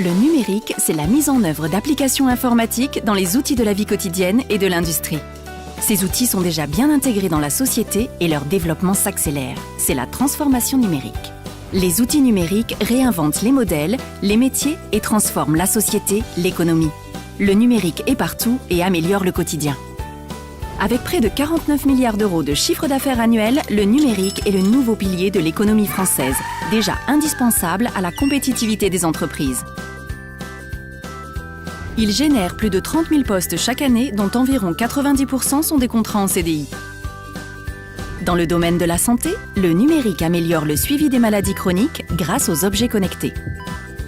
Le numérique, c'est la mise en œuvre d'applications informatiques dans les outils de la vie quotidienne et de l'industrie. Ces outils sont déjà bien intégrés dans la société et leur développement s'accélère. C'est la transformation numérique. Les outils numériques réinventent les modèles, les métiers et transforment la société, l'économie. Le numérique est partout et améliore le quotidien. Avec près de 49 milliards d'euros de chiffre d'affaires annuel, le numérique est le nouveau pilier de l'économie française, déjà indispensable à la compétitivité des entreprises. Il génère plus de 30 000 postes chaque année, dont environ 90% sont des contrats en CDI. Dans le domaine de la santé, le numérique améliore le suivi des maladies chroniques grâce aux objets connectés.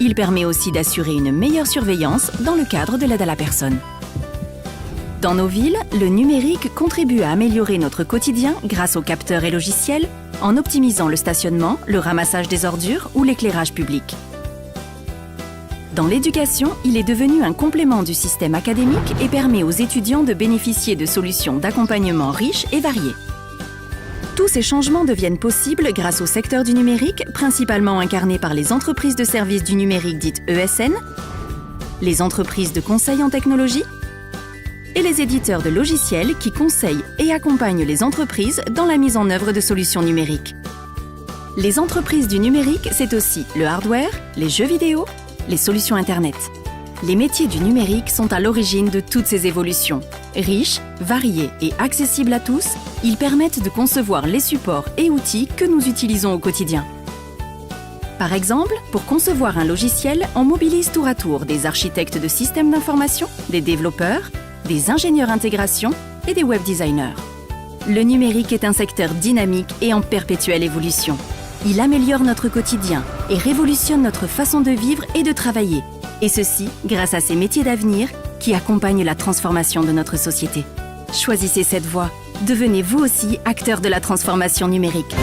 Il permet aussi d'assurer une meilleure surveillance dans le cadre de l'aide à la personne. Dans nos villes, le numérique contribue à améliorer notre quotidien grâce aux capteurs et logiciels, en optimisant le stationnement, le ramassage des ordures ou l'éclairage public. Dans l'éducation, il est devenu un complément du système académique et permet aux étudiants de bénéficier de solutions d'accompagnement riches et variées. Tous ces changements deviennent possibles grâce au secteur du numérique, principalement incarné par les entreprises de services du numérique dites ESN, les entreprises de conseil en technologie et les éditeurs de logiciels qui conseillent et accompagnent les entreprises dans la mise en œuvre de solutions numériques. Les entreprises du numérique, c'est aussi le hardware, les jeux vidéo, les solutions Internet. Les métiers du numérique sont à l'origine de toutes ces évolutions. Riches, variés et accessibles à tous, ils permettent de concevoir les supports et outils que nous utilisons au quotidien. Par exemple, pour concevoir un logiciel, on mobilise tour à tour des architectes de systèmes d'information, des développeurs, des ingénieurs intégration et des web designers. Le numérique est un secteur dynamique et en perpétuelle évolution. Il améliore notre quotidien et révolutionne notre façon de vivre et de travailler. Et ceci grâce à ces métiers d'avenir qui accompagnent la transformation de notre société. Choisissez cette voie. Devenez vous aussi acteur de la transformation numérique.